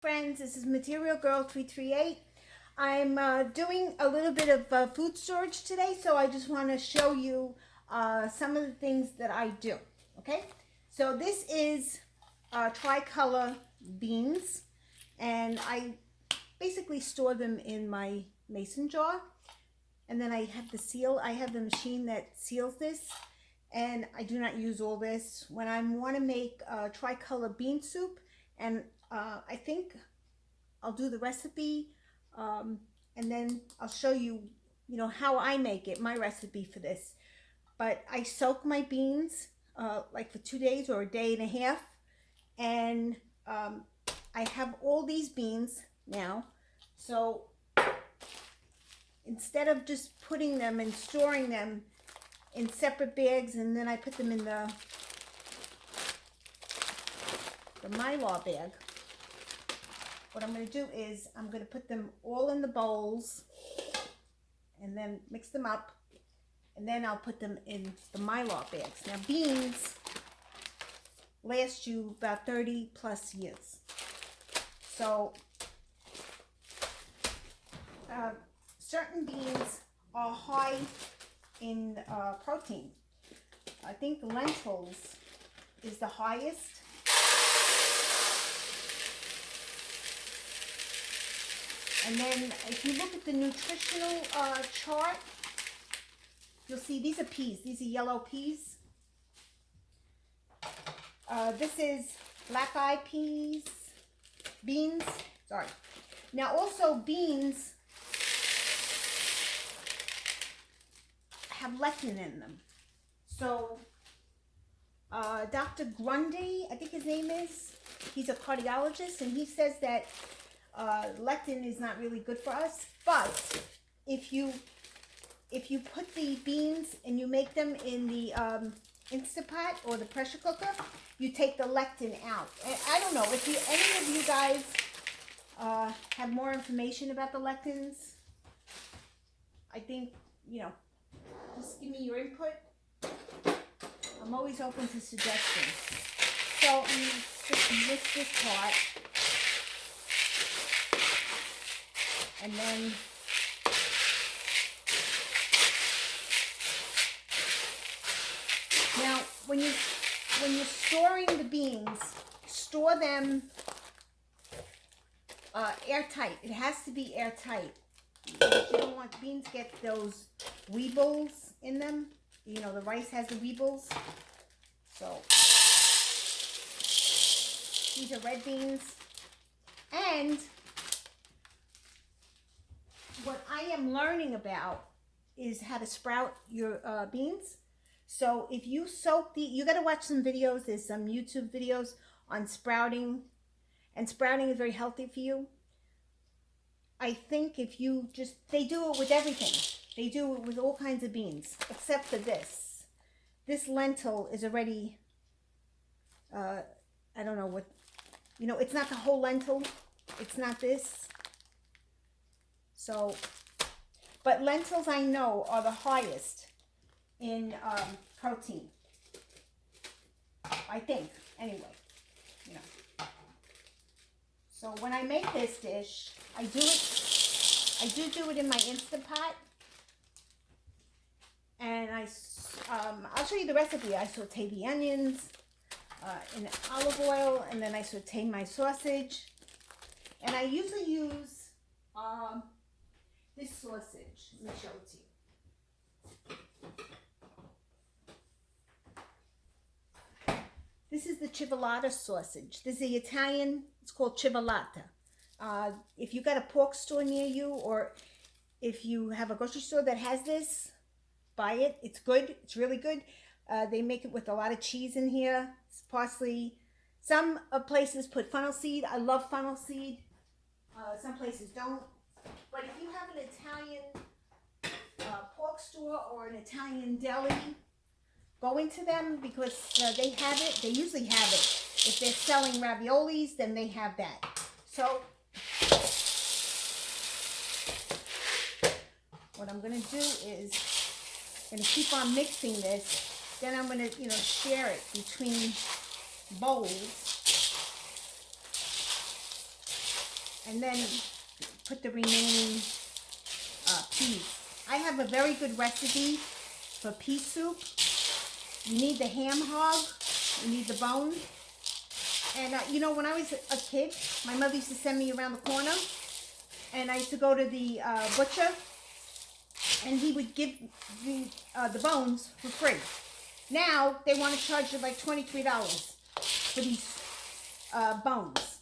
Friends, this is Material Girl 338. I'm doing a little bit of food storage today, so I just want to show you some of the things that I do. Okay, so this is tricolor beans, and I basically store them in my mason jar, and then I have the seal. I have the machine that seals this, and I do not use all this when I want to make tricolor bean soup. And I think I'll do the recipe, and then I'll show you, how I make it, my recipe for this. But I soak my beans like for 2 days or a day and a half, and I have all these beans now. So instead of just putting them and storing them in separate bags, and then I put them in the Mylar bag, what I'm going to do is I'm going to put them all in the bowls and then mix them up, and then I'll put them in the Mylar bags. Now, beans last you about 30 plus years. So certain beans are high in protein. I think lentils is the highest. And then if you look at the nutritional chart, you'll see these are peas. These are yellow peas. This is black-eyed beans. Sorry. Now also beans have lectin in them. So Dr. Grundy, I think his name is, he's a cardiologist, and he says that lectin is not really good for us, but if you put the beans and you make them in the Instapot or the pressure cooker, you take the lectin out. And I don't know if any of you guys have more information about the lectins. I think, just give me your input. I'm always open to suggestions. So I'm going to just mix this part. And then now when you're storing the beans, store them airtight. It has to be airtight. Because you don't want beans to get those weebles in them. The rice has the weebles. So these are red beans. And what I am learning about is how to sprout your beans. So if you soak you got to watch some videos. There's some YouTube videos on sprouting, and sprouting is very healthy for you. I think if you they do it with everything. They do it with all kinds of beans, except for this. This lentil is already, I don't know what, it's not the whole lentil. It's not this. So, but lentils I know are the highest in protein. I think, anyway, So when I make this dish, I do it in my Instapot, and I'll show you the recipe. I saute the onions in olive oil, and then I saute my sausage, and I usually use this sausage. Let me show it to you. This is the Chivolotta sausage. This is the Italian. It's called Chivolotta. If you got a pork store near you, or if you have a grocery store that has this, buy it. It's good. It's really good. They make it with a lot of cheese in here. It's parsley. Some places put fennel seed. I love fennel seed. Some places don't. But if you have an Italian pork store or an Italian deli, go into them, because they have it. They usually have it. If they're selling raviolis, then they have that. So what I'm going to do is I'm going to keep on mixing this. Then I'm going to, share it between bowls. and then put the remaining peas. I have a very good recipe for pea soup. You need the ham hog, you need the bone. And you know, when I was a kid, my mother used to send me around the corner, and I used to go to the butcher, and he would give the bones for free. Now they want to charge you like $23 for these bones.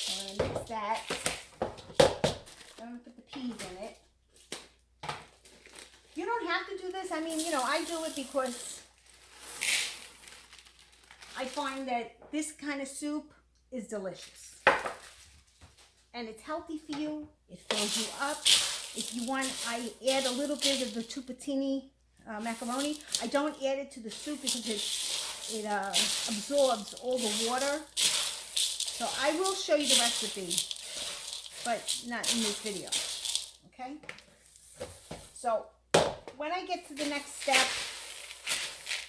I'm gonna mix that. I'm gonna put the peas in it. You don't have to do this. I mean, you know, I do it because I find that this kind of soup is delicious. And it's healthy for you. It fills you up. If you want, I add a little bit of the tupatini macaroni. I don't add it to the soup because it absorbs all the water. So I will show you the recipe, but not in this video. Okay? So when I get to the next step,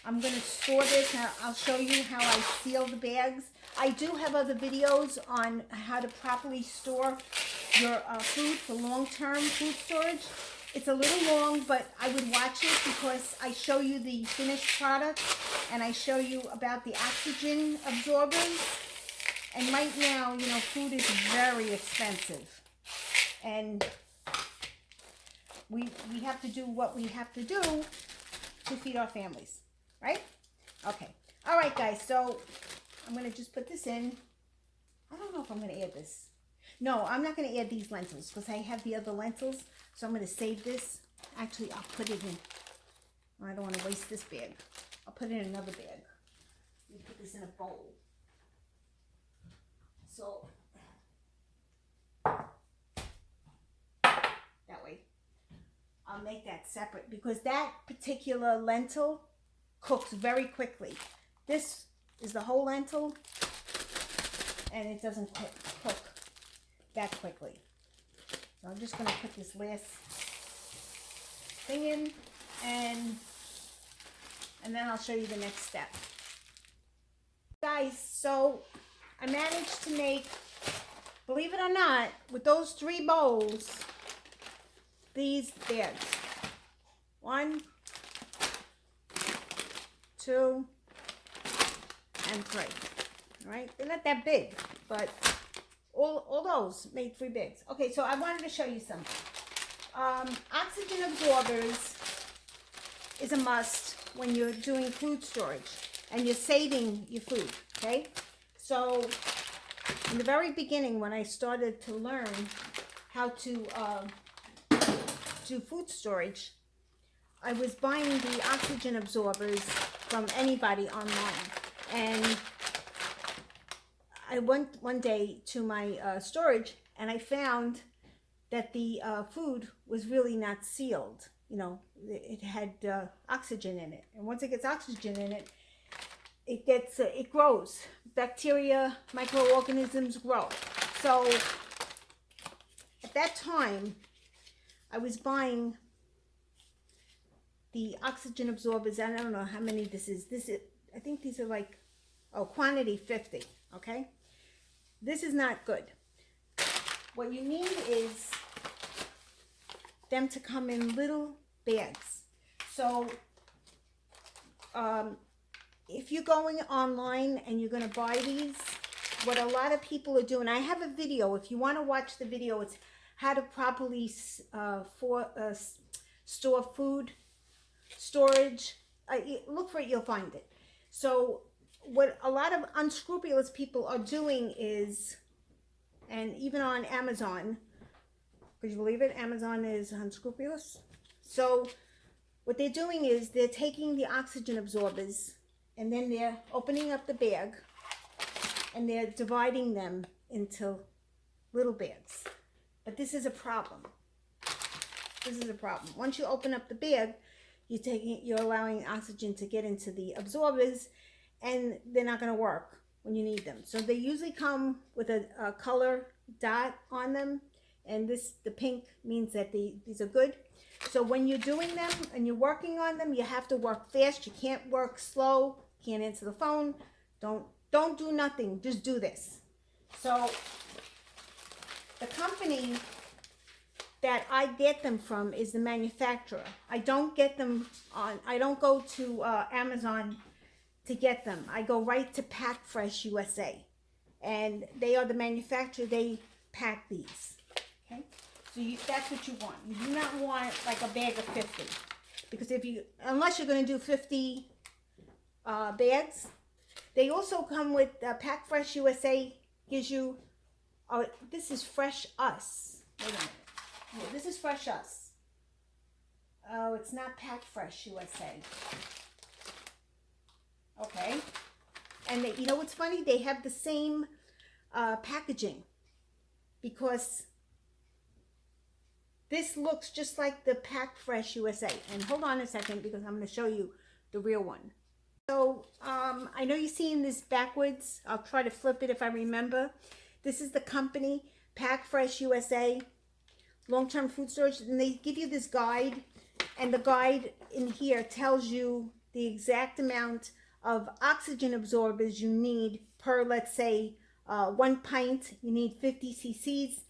I'm going to store this. I'll show you how I seal the bags. I do have other videos on how to properly store your food for long-term food storage. It's a little long, but I would watch it because I show you the finished product and I show you about the oxygen absorbers. And right now, you know, food is very expensive. And we have to do what we have to do to feed our families, right? Okay. All right, guys. So I'm going to just put this in. I don't know if I'm going to add this. No, I'm not going to add these lentils because I have the other lentils. So I'm going to save this. Actually, I'll put it in. I don't want to waste this bag. I'll put it in another bag. Let me put this in a bowl. So that way I'll make that separate because that particular lentil cooks very quickly. This is the whole lentil and it doesn't cook that quickly. So I'm just going to put this last thing in and then I'll show you the next step. Guys, so I managed to make, believe it or not, with those 3 bowls, these bags. 1, 2, and 3. All right, they're not that big, but all those made 3 bags. Okay, so I wanted to show you something. Oxygen absorbers is a must when you're doing food storage and you're saving your food, okay? So in the very beginning, when I started to learn how to do food storage, I was buying the oxygen absorbers from anybody online. And I went one day to my storage and I found that the food was really not sealed. You know, it had oxygen in it. And once it gets oxygen in it, it grows. Bacteria, microorganisms grow. So at that time, I was buying the oxygen absorbers. I don't know how many this is. I think these are like, quantity 50, okay? This is not good. What you need is them to come in little bags. So if you're going online and you're going to buy these, what a lot of people are doing, I have a video. If you want to watch the video, it's how to properly store food storage. Look for it, you'll find it. So what a lot of unscrupulous people are doing is, and even on Amazon, could you believe it? Amazon is unscrupulous. So what they're doing is they're taking the oxygen absorbers and then they're opening up the bag and they're dividing them into little bags. But this is a problem. This is a problem. Once you open up the bag, you're allowing oxygen to get into the absorbers and they're not going to work when you need them. So they usually come with a color dot on them, and the pink means that these are good. So when you're doing them and you're working on them, you have to work fast. You can't work slow. Can't answer the phone. Don't do nothing. Just do this. So the company that I get them from is the manufacturer. I don't get them I don't go to Amazon to get them. I go right to Pack Fresh USA. And they are the manufacturer. They pack these. Okay? So that's what you want. You do not want like a bag of 50. Because unless you're going to do 50 bags. They also come with Pack Fresh USA gives you, this is Fresh Us. Wait a minute. Yeah, this is Fresh Us. Oh, it's not Pack Fresh USA. Okay. And you know what's funny? They have the same packaging. Because this looks just like the Pack Fresh USA. And hold on a second because I'm going to show you the real one. So, I know you're seeing this backwards. I'll try to flip it if I remember. This is the company, Pack Fresh USA, long-term food storage. And they give you this guide. And the guide in here tells you the exact amount of oxygen absorbers you need per, let's say, 1 pint. You need 50 cc's,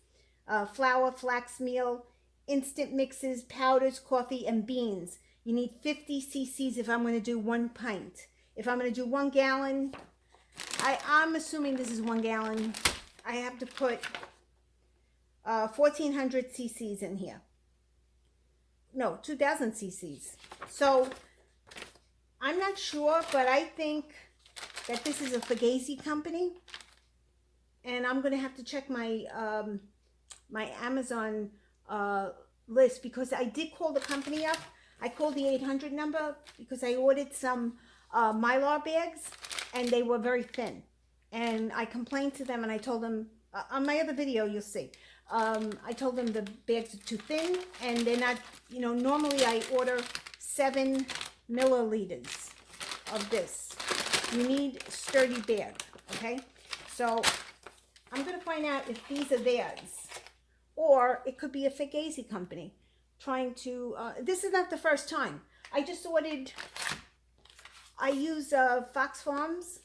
flour, flax meal, instant mixes, powders, coffee, and beans. You need 50 cc's if I'm going to do 1 pint. If I'm going to do 1 gallon, I'm assuming this is 1 gallon. I have to put 1,400 cc's in here. No, 2,000 cc's. So I'm not sure, but I think that this is a Fugazi company. And I'm going to have to check my my Amazon list because I did call the company up. I called the 800 number because I ordered some Mylar bags and they were very thin. And I complained to them and I told them, on my other video you'll see, I told them the bags are too thin and they're not, you know, normally I order 7 milliliters of this. You need a sturdy bag, okay? So I'm going to find out if these are theirs or it could be a Fugazi company trying to, this is not the first time. I just ordered, I use Fox Farms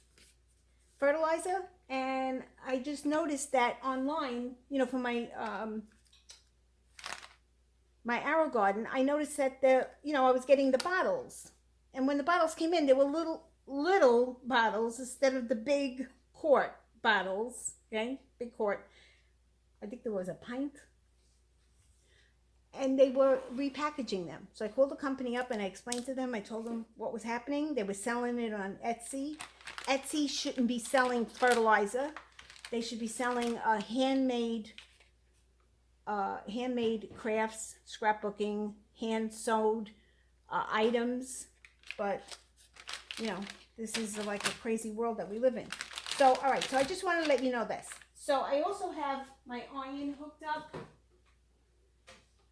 fertilizer and I just noticed that online, you know, for my my Arrow Garden, I noticed that I was getting the bottles. And when the bottles came in, they were little bottles instead of the big quart bottles, okay? Big quart. I think there was a pint. And they were repackaging them. So I called the company up and I explained to them. I told them what was happening. They were selling it on Etsy. Etsy shouldn't be selling fertilizer. They should be selling handmade crafts, scrapbooking, hand-sewed items. But, you know, this is like a crazy world that we live in. So, all right. So I just want to let you know this. So I also have my iron hooked up.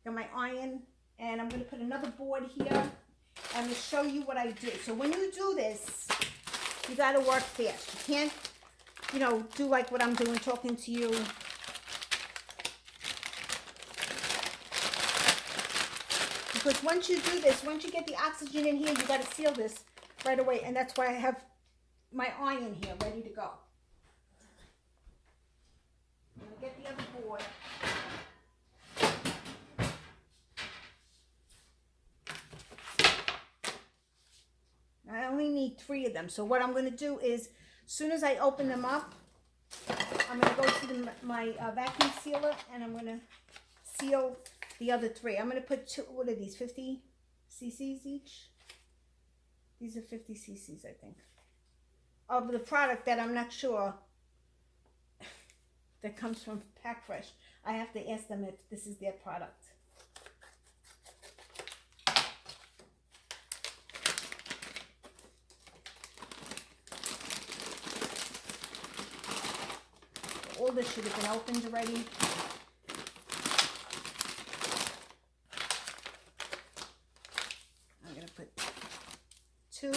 Got my iron, and I'm going to put another board here and to show you what I do. So when you do this, you got to work fast. You can't, you know, do like what I'm doing, talking to you. Because once you do this, once you get the oxygen in here, you got to seal this right away. And that's why I have my iron here ready to go. I'm going to get the other board. I only need 3 of them. So what I'm going to do is, as soon as I open them up, I'm going to go to my vacuum sealer and I'm going to seal the other 3. I'm going to put 2, what are these, 50 cc's each? These are 50 cc's, I think, of the product that I'm not sure that comes from Pack Fresh. I have to ask them if this is their product. All this should have been opened already. I'm going to put 2,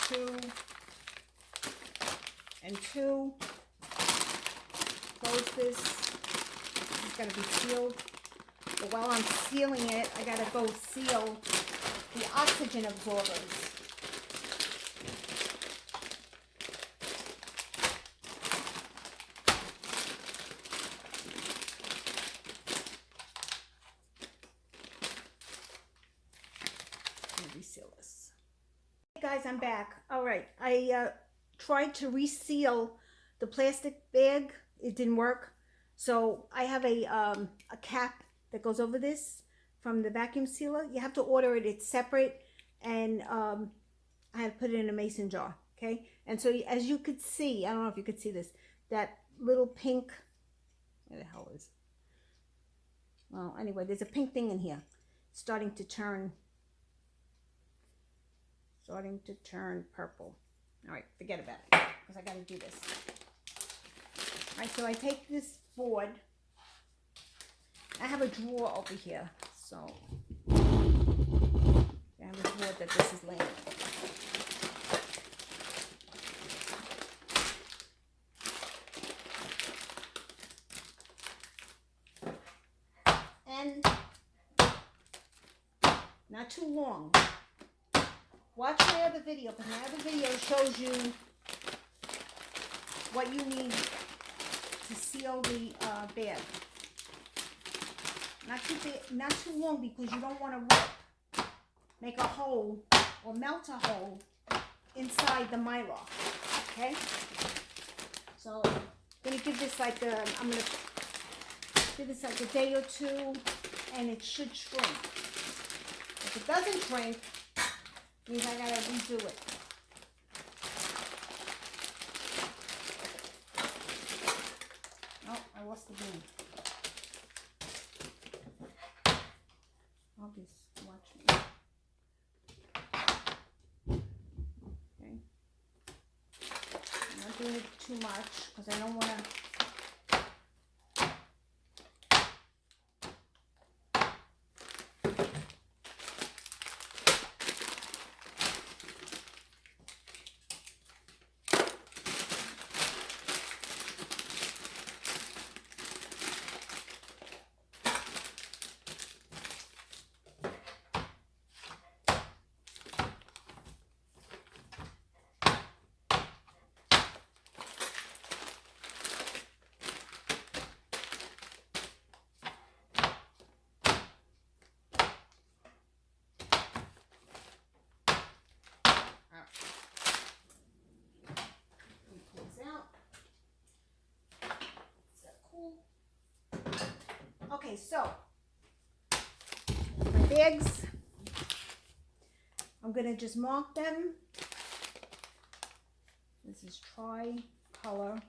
2, and 2. Close this. It's got to be sealed. But while I'm sealing it, I gotta go seal the oxygen absorbers. Reseal this. Hey guys, I'm back. All right, I tried to reseal the plastic bag. It didn't work, so I have a cap that goes over this from the vacuum sealer. You have to order it. It's separate, and I had to put it in a mason jar. Okay, and so as you could see, I don't know if you could see this, that little pink. Where the hell is? Well, anyway, there's a pink thing in here, starting to turn purple. All right, forget about it, because I got to do this. All right, so I take this board. I have a drawer over here, so I have a drawer that this is laying. And not too long. Watch my other video, because my other video shows you what you need to seal the bag. Not too long, because you don't want to make a hole or melt a hole inside the mylar. Okay? So I'm gonna give this like a day or two, and it should shrink. If it doesn't shrink, means I gotta redo it. Oh, I lost the bean. I'll just watch me. Okay. I'm not doing it too much because I don't want to. Okay, so my bags, I'm gonna just mark them. This is tri-color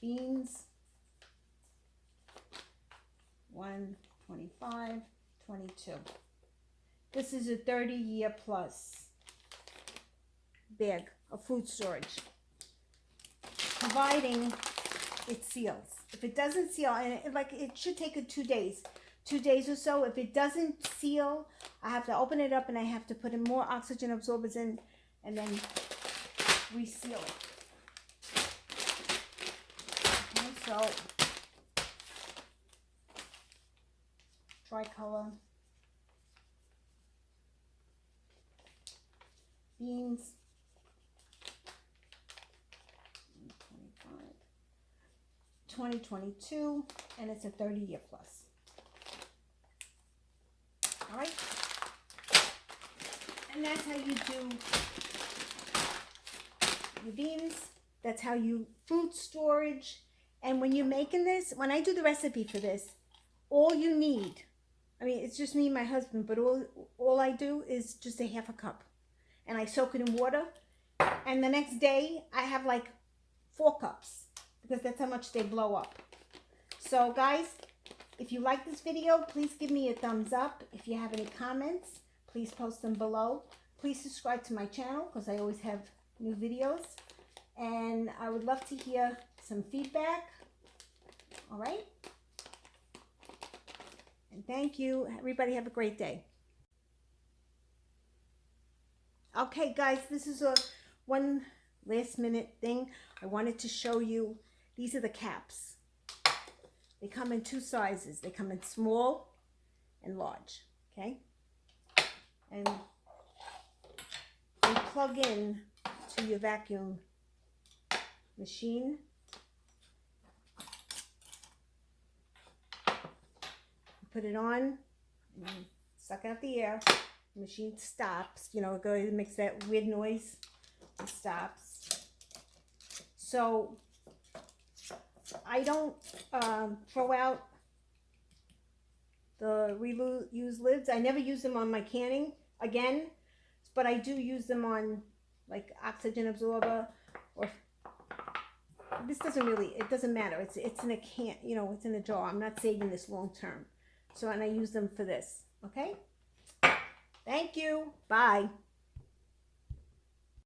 beans, 125, 22. This is a 30-year plus bag of food storage, providing it seals. If it doesn't seal, and it should take it 2 days or so. If it doesn't seal, I have to open it up and I have to put in more oxygen absorbers in, and then reseal it. Okay, so tricolor beans, 2022, and it's a 30-year plus. All right, and that's how you do your beans. That's how you food storage. And when you're making this, when I do the recipe for this, all you need, I mean, it's just me and my husband, but all I do is just a half a cup, and I soak it in water, and the next day I have like 4 cups, because that's how much they blow up. So guys, if you like this video, please give me a thumbs up. If you have any comments, please post them below. Please subscribe to my channel, because I always have new videos. And I would love to hear some feedback. All right? And thank you. Everybody have a great day. Okay, guys, this is one last minute thing. I wanted to show you. These are the caps. They come in two sizes. They come in small and large, okay? And they plug in to your vacuum machine. You put it on, and you suck out the air. The machine stops. You know, it makes that weird noise. It stops. So I don't throw out the reused lids. I never use them on my canning again, but I do use them on like oxygen absorber, or this doesn't really, it doesn't matter. It's in a can, you know, it's in a jar. I'm not saving this long term. So, and I use them for this, okay? Thank you. Bye.